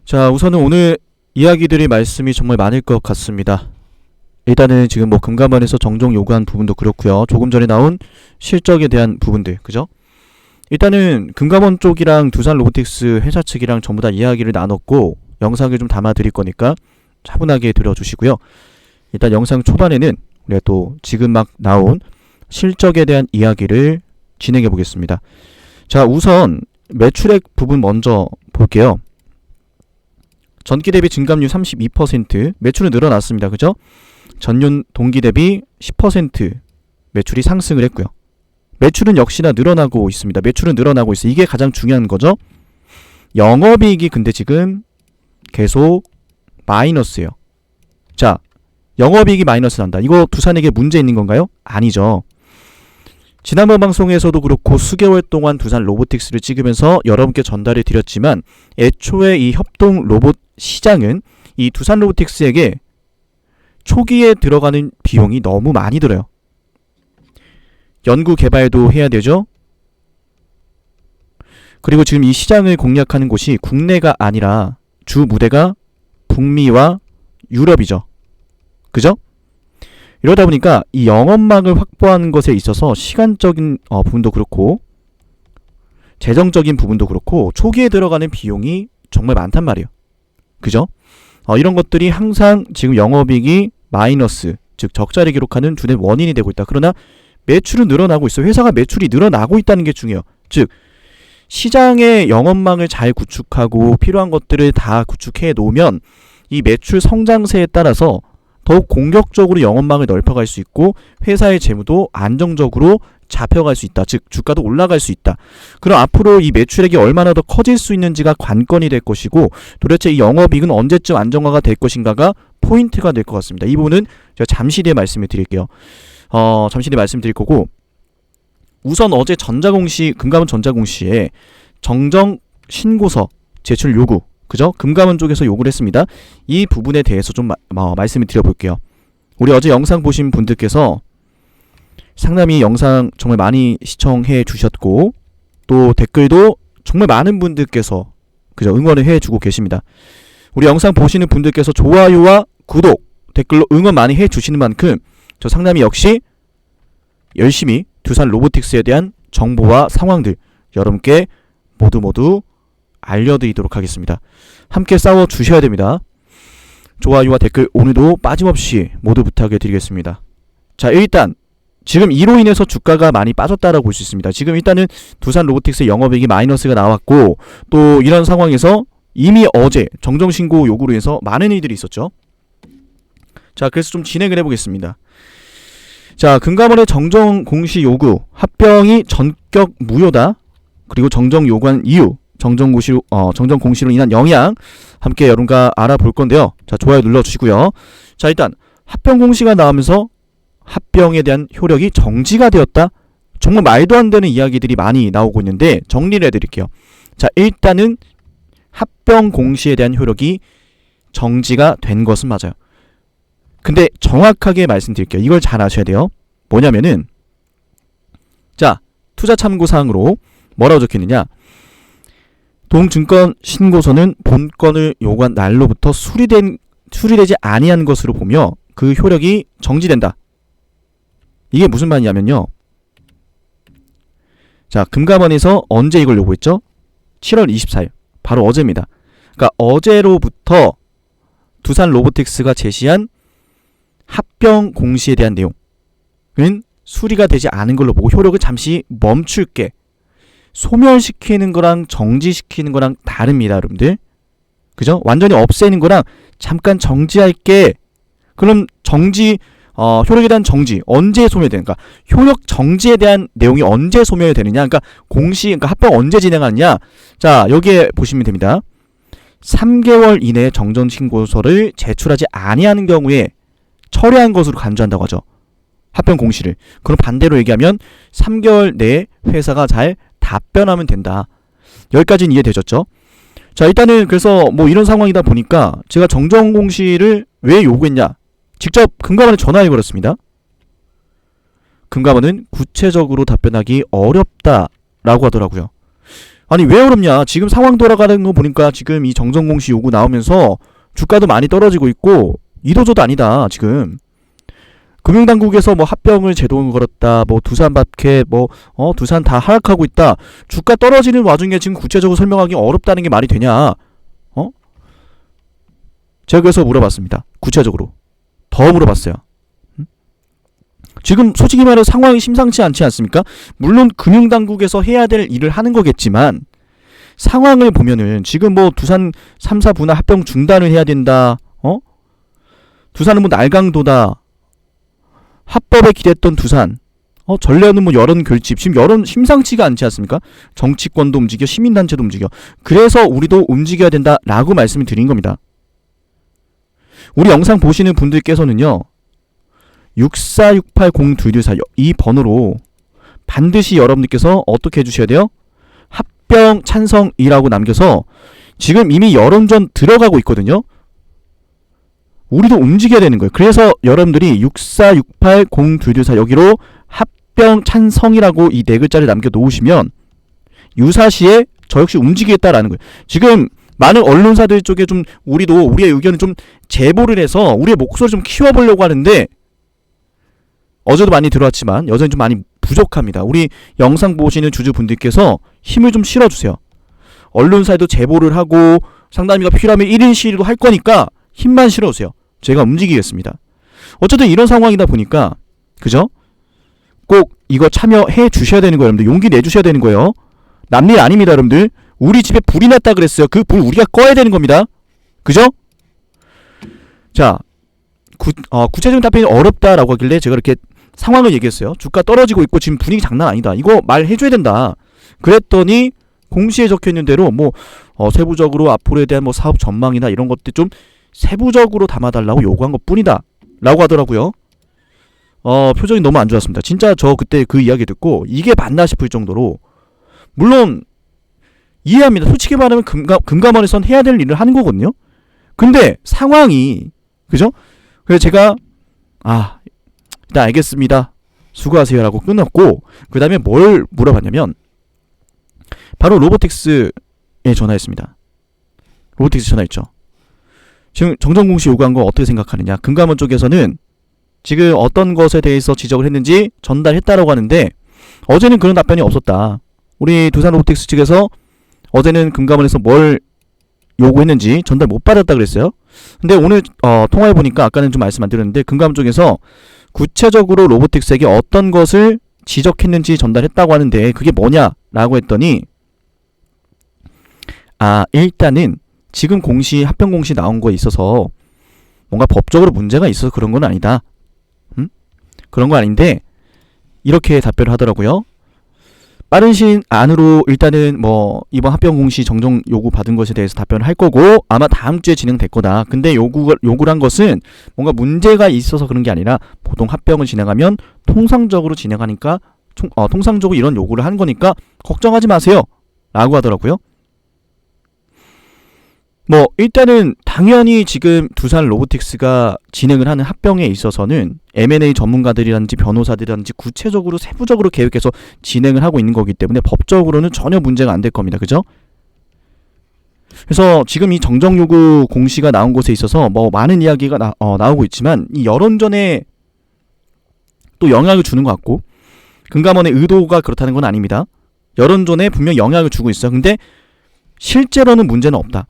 자, 우선은 오늘 이야기 드릴 말씀이 정말 많을 것 같습니다. 일단은 지금 뭐 금감원에서 정정 요구한 부분도 그렇고요. 조금 전에 나온 실적에 대한 부분들, 그죠? 일단은 금감원 쪽이랑 두산 로보틱스 회사 측이랑 전부 다 이야기를 나눴고 영상을 좀 담아 드릴 거니까 차분하게 들어주시고요. 일단 영상 초반에는 우리가 또 지금 막 나온 실적에 대한 이야기를 진행해 보겠습니다. 자, 우선 매출액 부분 먼저 볼게요. 전기 대비 증감률 32%, 매출은 늘어났습니다. 그죠? 전년 동기 대비 10% 매출이 상승을 했고요. 매출은 역시나 늘어나고 있습니다. 매출은 늘어나고 있어요. 이게 가장 중요한 거죠. 영업이익이 근데 지금 계속 마이너스예요. 자, 영업이익이 마이너스 난다. 이거 두산에게 문제 있는 건가요? 아니죠. 지난번 방송에서도 그렇고 수개월 동안 두산 로보틱스를 찍으면서 여러분께 전달해 드렸지만 애초에 이 협동 로봇 시장은 이 두산 로보틱스에게 초기에 들어가는 비용이 너무 많이 들어요. 연구 개발도 해야 되죠. 그리고 지금 이 시장을 공략하는 곳이 국내가 아니라 주 무대가 북미와 유럽이죠. 그죠? 이러다 보니까 이 영업망을 확보하는 것에 있어서 시간적인 부분도 그렇고 재정적인 부분도 그렇고 초기에 들어가는 비용이 정말 많단 말이에요. 그죠? 이런 것들이 항상 지금 영업이익이 마이너스, 즉 적자를 기록하는 주된 원인이 되고 있다. 그러나 매출은 늘어나고 있어요. 회사가 매출이 늘어나고 있다는 게 중요해요. 즉 시장의 영업망을 잘 구축하고 필요한 것들을 다 구축해 놓으면 이 매출 성장세에 따라서 더욱 공격적으로 영업망을 넓혀갈 수 있고 회사의 재무도 안정적으로 잡혀갈 수 있다. 즉 주가도 올라갈 수 있다. 그럼 앞으로 이 매출액이 얼마나 더 커질 수 있는지가 관건이 될 것이고 도대체 이 영업이익은 언제쯤 안정화가 될 것인가가 포인트가 될 것 같습니다. 이 부분은 제가 잠시 뒤에 말씀을 드릴게요. 잠시 뒤에 말씀드릴 거고 우선 어제 금감원 전자공시에 정정 신고서 제출 요구, 그죠? 금감원 쪽에서 요구를 했습니다. 이 부분에 대해서 좀 말씀을 드려볼게요. 우리 어제 영상 보신 분들께서 상당히 영상 정말 많이 시청해 주셨고 또 댓글도 정말 많은 분들께서 그죠? 응원을 해주고 계십니다. 우리 영상 보시는 분들께서 좋아요와 구독, 댓글로 응원 많이 해주시는 만큼 저 상남이 역시 열심히 두산 로보틱스에 대한 정보와 상황들 여러분께 모두 알려드리도록 하겠습니다. 함께 싸워주셔야 됩니다. 좋아요와 댓글 오늘도 빠짐없이 모두 부탁드리겠습니다. 자, 일단 지금 이로 인해서 주가가 많이 빠졌다라고 볼 수 있습니다. 지금 일단은 두산 로보틱스의 영업이익이 마이너스가 나왔고 또 이런 상황에서 이미 어제 정정신고 요구로 해서 많은 일들이 있었죠. 자, 그래서 좀 진행을 해보겠습니다. 자, 금감원의 정정 공시 요구, 합병이 전격 무효다. 그리고 정정 요구한 이유, 정정 공시로 인한 영향 함께 여러분과 알아볼 건데요. 자, 좋아요 눌러주시고요. 자, 일단 합병 공시가 나오면서 합병에 대한 효력이 정지가 되었다. 정말 말도 안 되는 이야기들이 많이 나오고 있는데 정리를 해드릴게요. 자, 일단은 합병 공시에 대한 효력이 정지가 된 것은 맞아요. 근데 정확하게 말씀드릴게요. 이걸 잘 아셔야 돼요. 뭐냐면은 자, 투자참고사항으로 뭐라고 적혀있느냐, 동증권 신고서는 본건을 요구한 날로부터 수리되지 아니한 것으로 보며 그 효력이 정지된다. 이게 무슨 말이냐면요, 자, 금감원에서 언제 이걸 요구했죠? 7월 24일 바로 어제입니다. 그러니까 어제로부터 두산 로보틱스가 제시한 합병 공시에 대한 내용은 수리가 되지 않은 걸로 보고 효력을 잠시 멈출게, 소멸시키는 거랑 정지시키는 거랑 다릅니다, 여러분들. 그죠? 완전히 없애는 거랑 잠깐 정지할게. 그럼 효력에 대한 정지 언제 소멸되는가? 효력 정지에 대한 내용이 언제 소멸되느냐? 그러니까 그러니까 합병 언제 진행하느냐? 자, 여기에 보시면 됩니다. 3개월 이내에 정정 신고서를 제출하지 아니하는 경우에 철회한 것으로 간주한다고 하죠. 합병 공시를. 그럼 반대로 얘기하면 3개월 내에 회사가 잘 답변하면 된다. 여기까지는 이해되셨죠? 자, 일단은 그래서 뭐 이런 상황이다 보니까 제가 정정 공시를 왜 요구했냐? 직접 금감원에 전화해버렸습니다. 금감원은 구체적으로 답변하기 어렵다라고 하더라고요. 아니 왜 어렵냐? 지금 상황 돌아가는 거 보니까 지금 이 정정공시 요구 나오면서 주가도 많이 떨어지고 있고 이도저도 아니다 지금. 금융당국에서 뭐 합병을 제동을 걸었다, 뭐 두산마켓, 두산 다 하락하고 있다. 주가 떨어지는 와중에 지금 구체적으로 설명하기 어렵다는 게 말이 되냐? 제가 그래서 물어봤습니다. 구체적으로 더 물어봤어요. 지금 솔직히 말해서 상황이 심상치 않지 않습니까? 물론 금융당국에서 해야 될 일을 하는 거겠지만 상황을 보면은 지금 뭐 두산 3사 분할 합병 중단을 해야 된다. 두산은 뭐 날강도다. 합법에 기댔던 두산. 전례는 뭐 여론 결집. 지금 여론 심상치가 않지 않습니까? 정치권도 움직여, 시민단체도 움직여. 그래서 우리도 움직여야 된다라고 말씀을 드린 겁니다. 우리 영상 보시는 분들께서는요. 64680224 이 번호로 반드시 여러분들께서 어떻게 해주셔야 돼요? 합병 찬성이라고 남겨서 지금 이미 여론전 들어가고 있거든요. 우리도 움직여야 되는 거예요. 그래서 여러분들이 64680224 여기로 합병 찬성이라고 이 네 글자를 남겨 놓으시면 유사시에 저 역시 움직이겠다라는 거예요. 지금 많은 언론사들 쪽에 좀 우리도 우리의 의견을 좀 제보를 해서 우리의 목소리를 좀 키워보려고 하는데 어제도 많이 들어왔지만 여전히 좀 많이 부족합니다. 우리 영상 보시는 주주분들께서 힘을 좀 실어주세요. 언론사에도 제보를 하고 상담이가 필요하면 1인 시위도 할 거니까 힘만 실어주세요. 제가 움직이겠습니다. 어쨌든 이런 상황이다 보니까 그죠? 꼭 이거 참여해 주셔야 되는 거예요. 여러분들 용기 내주셔야 되는 거예요. 남일 아닙니다. 여러분들 우리 집에 불이 났다 그랬어요. 그 불 우리가 꺼야 되는 겁니다. 그죠? 자 구체적인 답변이 어렵다라고 하길래 제가 이렇게 상황을 얘기했어요. 주가 떨어지고 있고 지금 분위기 장난 아니다. 이거 말해줘야 된다. 그랬더니 공시에 적혀있는 대로 뭐 세부적으로 앞으로에 대한 뭐 사업 전망이나 이런 것들 좀 세부적으로 담아달라고 요구한 것 뿐이다 라고 하더라고요. 표정이 너무 안 좋았습니다. 진짜 저 그때 그 이야기 듣고 이게 맞나 싶을 정도로 물론 이해합니다. 솔직히 말하면 금감원에선 해야 될 일을 하는 거거든요. 근데 상황이 그죠? 그래서 제가 일단 알겠습니다. 수고하세요 라고 끊었고 그 다음에 뭘 물어봤냐면 바로 로보틱스에 전화했습니다. 로보틱스 전화했죠. 지금 정정공시 요구한 거 어떻게 생각하느냐. 금감원 쪽에서는 지금 어떤 것에 대해서 지적을 했는지 전달했다라고 하는데 어제는 그런 답변이 없었다. 우리 두산 로보틱스 측에서 어제는 금감원에서 뭘 요구했는지 전달 못 받았다 그랬어요. 근데 오늘 통화해보니까 아까는 좀 말씀 안 드렸는데 금감원 쪽에서 구체적으로 로보틱스에게 어떤 것을 지적했는지 전달했다고 하는데 그게 뭐냐라고 했더니 일단은 지금 공시 합병 공시 나온 거에 있어서 뭔가 법적으로 문제가 있어서 그런 건 아니다. 그런 거 아닌데 이렇게 답변을 하더라고요. 빠른 시일 안으로 일단은 뭐 이번 합병 공시 정정 요구 받은 것에 대해서 답변을 할 거고 아마 다음 주에 진행될 거다. 근데 요구를 한 것은 뭔가 문제가 있어서 그런 게 아니라 보통 합병을 진행하면 통상적으로 진행하니까 통상적으로 이런 요구를 하는 거니까 걱정하지 마세요 라고 하더라고요. 뭐 일단은 당연히 지금 두산 로보틱스가 진행을 하는 합병에 있어서는 M&A 전문가들이라든지 변호사들이라든지 구체적으로 세부적으로 계획해서 진행을 하고 있는 거기 때문에 법적으로는 전혀 문제가 안 될 겁니다. 그죠? 그래서 지금 이 정정 요구 공시가 나온 곳에 있어서 뭐 많은 이야기가 나오고 있지만 이 여론전에 또 영향을 주는 것 같고 금감원의 의도가 그렇다는 건 아닙니다. 여론전에 분명 영향을 주고 있어요. 근데 실제로는 문제는 없다.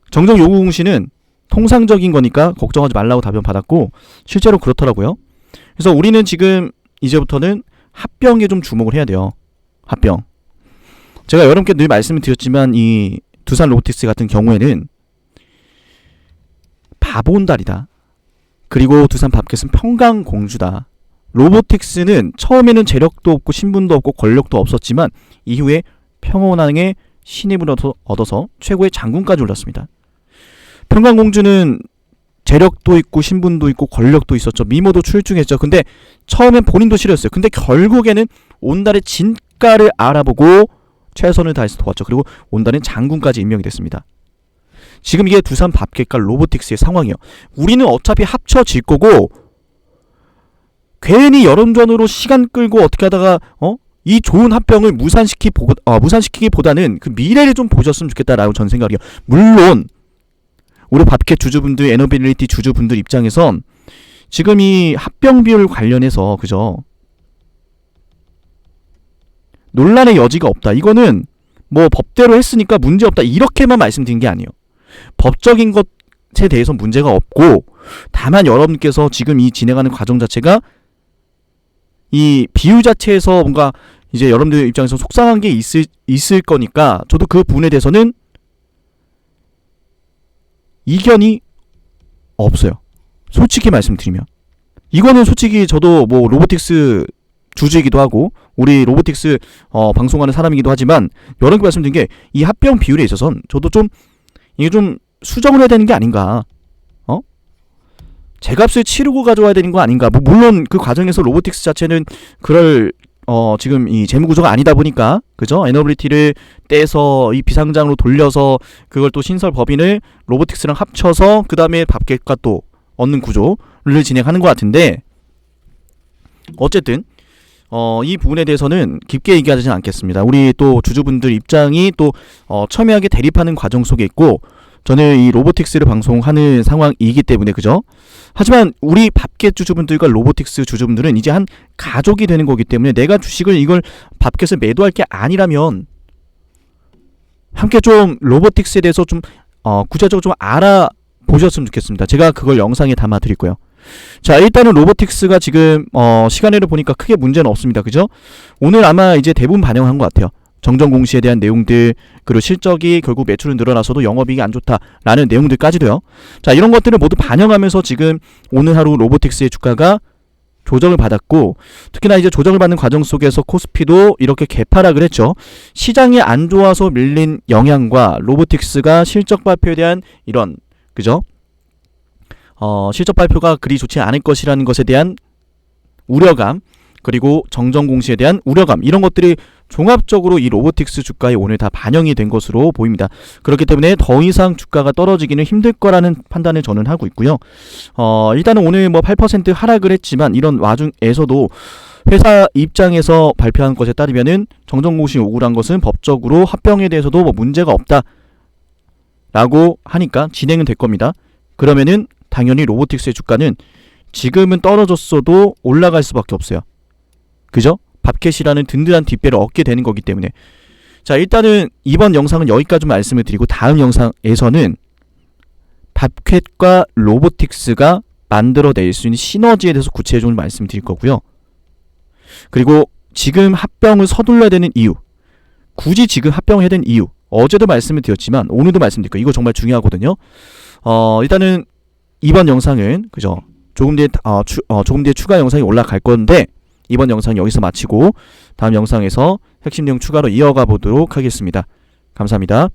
정정 요구 공시는 통상적인 거니까 걱정하지 말라고 답변 받았고 실제로 그렇더라고요. 그래서 우리는 지금 이제부터는 합병에 좀 주목을 해야 돼요. 합병. 제가 여러분께 늘 말씀을 드렸지만 이 두산 로보틱스 같은 경우에는 바본달이다. 그리고 두산 밥켓은 평강공주다. 로보틱스는 처음에는 재력도 없고 신분도 없고 권력도 없었지만 이후에 평온항에 신임을 얻어서 최고의 장군까지 올랐습니다. 평강공주는 재력도 있고 신분도 있고 권력도 있었죠. 미모도 출중했죠. 근데 처음엔 본인도 싫었어요. 근데 결국에는 온달의 진가를 알아보고 최선을 다해서 도왔죠. 그리고 온달은 장군까지 임명이 됐습니다. 지금 이게 두산 밥켓과 로보틱스의 상황이에요. 우리는 어차피 합쳐질 거고 괜히 여론전으로 시간 끌고 어떻게 하다가 이 좋은 합병을 무산시키기보다는 그 미래를 좀 보셨으면 좋겠다라고 저는 생각해요. 물론 우리 밥캣 주주분들, 에너빌리티 주주분들 입장에선 지금 이 합병 비율 관련해서 그죠? 논란의 여지가 없다. 이거는 뭐 법대로 했으니까 문제없다. 이렇게만 말씀드린 게 아니에요. 법적인 것에 대해서 문제가 없고 다만 여러분께서 지금 이 진행하는 과정 자체가 이 비율 자체에서 뭔가 이제 여러분들 입장에서 속상한 게 있을 거니까 저도 그 부분에 대해서는 이견이 없어요. 솔직히 말씀드리면 이거는 솔직히 저도 뭐 로보틱스 주주이기도 하고 우리 로보틱스 방송하는 사람이기도 하지만 여러 개 말씀드린 게 이 합병 비율에 있어서는 저도 좀 이게 좀 수정을 해야 되는 게 아닌가. 제 값을 치르고 가져와야 되는 거 아닌가. 뭐 물론 그 과정에서 로보틱스 자체는 그럴 지금 이 재무 구조가 아니다 보니까 그죠? 에너빌리티를 떼서 이 비상장으로 돌려서 그걸 또 신설 법인을 로보틱스랑 합쳐서 그 다음에 밥캣과 또 얻는 구조를 진행하는 것 같은데 어쨌든 이 부분에 대해서는 깊게 얘기하지는 않겠습니다. 우리 또 주주분들 입장이 또 첨예하게 대립하는 과정 속에 있고 저는 이 로보틱스를 방송하는 상황이기 때문에 그죠? 하지만 우리 밥캣 주주분들과 로보틱스 주주분들은 이제 한 가족이 되는 거기 때문에 내가 주식을 이걸 밥캣을 매도할 게 아니라면 함께 좀 로보틱스에 대해서 좀 구체적으로 좀 알아보셨으면 좋겠습니다. 제가 그걸 영상에 담아 드릴 거예요. 자, 일단은 로보틱스가 지금 시간으로 보니까 크게 문제는 없습니다. 그죠? 오늘 아마 이제 대부분 반영한 것 같아요. 정정 공시에 대한 내용들 그리고 실적이 결국 매출은 늘어나서도 영업이익이 안 좋다라는 내용들까지도요. 자, 이런 것들을 모두 반영하면서 지금 오늘 하루 로보틱스의 주가가 조정을 받았고 특히나 이제 조정을 받는 과정 속에서 코스피도 이렇게 개파락을 했죠. 시장이 안 좋아서 밀린 영향과 로보틱스가 실적 발표에 대한 이런 그죠? 실적 발표가 그리 좋지 않을 것이라는 것에 대한 우려감 그리고 정정 공시에 대한 우려감 이런 것들이 종합적으로 이 로보틱스 주가에 오늘 다 반영이 된 것으로 보입니다. 그렇기 때문에 더 이상 주가가 떨어지기는 힘들 거라는 판단을 저는 하고 있고요. 일단은 오늘 뭐 8% 하락을 했지만 이런 와중에서도 회사 입장에서 발표한 것에 따르면은 정정 공시 요구를 한 것은 법적으로 합병에 대해서도 뭐 문제가 없다라고 하니까 진행은 될 겁니다. 그러면은 당연히 로보틱스의 주가는 지금은 떨어졌어도 올라갈 수밖에 없어요. 그죠? 밥캣이라는 든든한 뒷배를 얻게 되는 거기 때문에 자, 일단은 이번 영상은 여기까지 말씀을 드리고 다음 영상에서는 밥캣과 로보틱스가 만들어낼 수 있는 시너지에 대해서 구체적으로 말씀드릴 거고요. 그리고 지금 합병을 서둘러야 되는 이유 굳이 지금 합병해야 되는 이유 어제도 말씀을 드렸지만 오늘도 말씀드릴 거예요. 이거 정말 중요하거든요. 일단은 이번 영상은 그죠? 조금 뒤에 추가 영상이 올라갈 건데 이번 영상 여기서 마치고 다음 영상에서 핵심 내용 추가로 이어가 보도록 하겠습니다. 감사합니다.